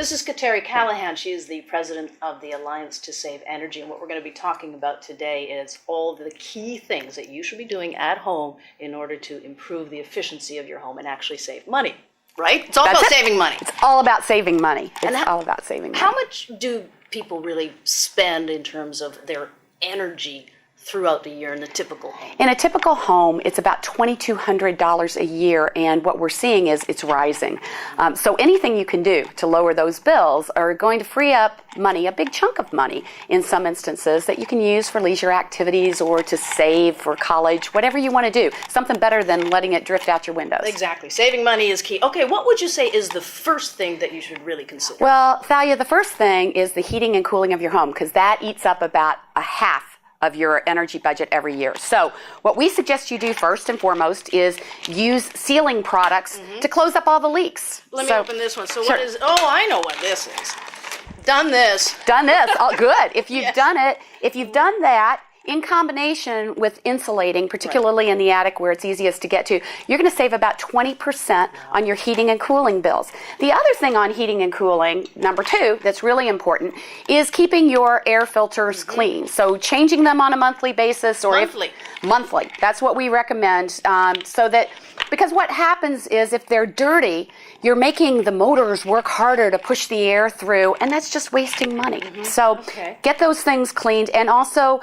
This is Kateri Callahan. She is the president of the Alliance to Save Energy. And what we're going to be talking about today is all the key things that you should be doing at home in order to improve the efficiency of your home and actually save money. Right? It's all about saving money. It's all about saving money. It's all about saving money. How much do people really spend in terms of their energy throughout the year in a typical home? In a typical home, it's about $2,200 a year, and what we're seeing is it's rising. So anything you can do to lower those bills are going to free up money, a big chunk of money in some instances, that you can use for leisure activities or to save for college, whatever you want to do. Something better than letting it drift out your windows. Exactly. Saving money is key. Okay, what would you say is the first thing that you should really consider? Well, Thalia, the first thing is the heating and cooling of your home, because that eats up about a half of your energy budget every year. So what we suggest you do first and foremost is use sealing products to close up all the leaks. Let me open this one. So what is, I know what this is. Done this. Oh, good. If you've done it, if you've done that, in combination with insulating, particularly in the attic where it's easiest to get to, you're going to save about 20% on your heating and cooling bills. The other thing on heating and cooling, number two, that's really important, is keeping your air filters clean. So changing them on a monthly basis or monthly. That's what we recommend. So that, because what happens is if they're dirty, you're making the motors work harder to push the air through, and that's just wasting money. So get those things cleaned. And also,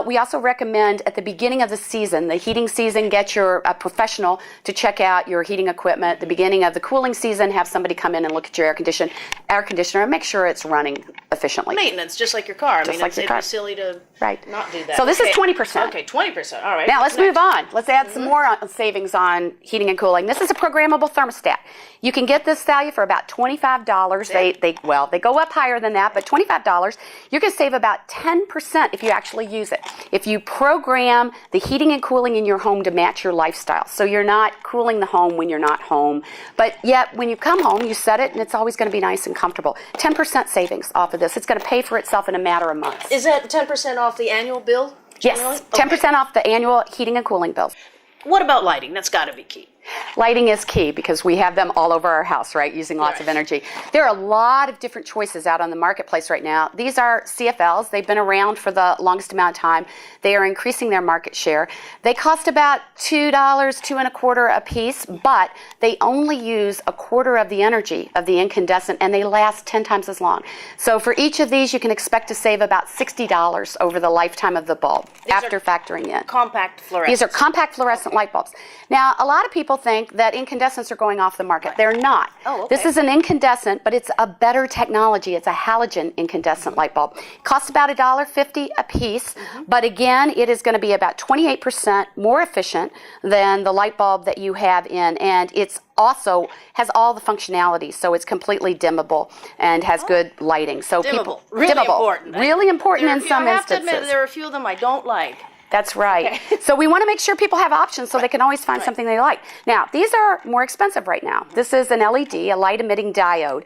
we also recommend at the beginning of the season, the heating season, get your professional to check out your heating equipment. The beginning of the cooling season, have somebody come in and look at your air conditioner and make sure it's running efficiently. Maintenance, just like your car. It'd be silly to not do that. So this is 20%. Okay, 20%. All right. Now let's move on. Let's add some more savings on heating and cooling. This is a programmable thermostat. You can get this value for about $25. They go up higher than that, but $25. You're going to save about 10% if you actually use it. If you program the heating and cooling in your home to match your lifestyle. So you're not cooling the home when you're not home, but yet when you come home, you set it and it's always going to be nice and comfortable. 10% savings off of this. It's going to pay for itself in a matter of months. Is that 10% off the annual bill? Yes, 10% off the annual heating and cooling bills. What about lighting? That's got to be key. Lighting is key because we have them all over our house, right, using lots of energy. There are a lot of different choices out on the marketplace right now. These are CFLs. They've been around for the longest amount of time. They are increasing their market share. They cost about $2, $2.25 a piece, but they only use a quarter of the energy of the incandescent, and they last 10 times as long. So for each of these, you can expect to save about $60 over the lifetime of the bulb after factoring in. Compact fluorescent. These are compact fluorescent light bulbs. Now, a lot of people think that incandescents are going off the market. They're not. This is an incandescent, but it's a better technology. It's a halogen incandescent light bulb. It costs about $1.50 a piece, but again, it is going to be about 28% more efficient than the light bulb that you have in, and it's also has all the functionality, so it's completely dimmable and has good lighting. So dimmable. Really important in some instances. I have to admit, there are a few of them I don't like. That's right. So we want to make sure people have options so they can always find something they like. Now, these are more expensive right now. This is an LED, a light-emitting diode.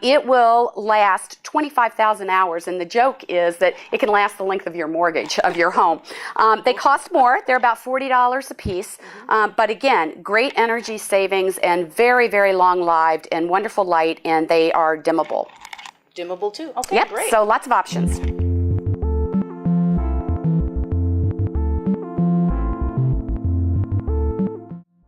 It will last 25,000 hours, and the joke is that it can last the length of your mortgage of your home. They cost more. They're about $40 a piece. But again, great energy savings and very, very long-lived and wonderful light, and they are dimmable. Dimmable too? Okay, great. So lots of options.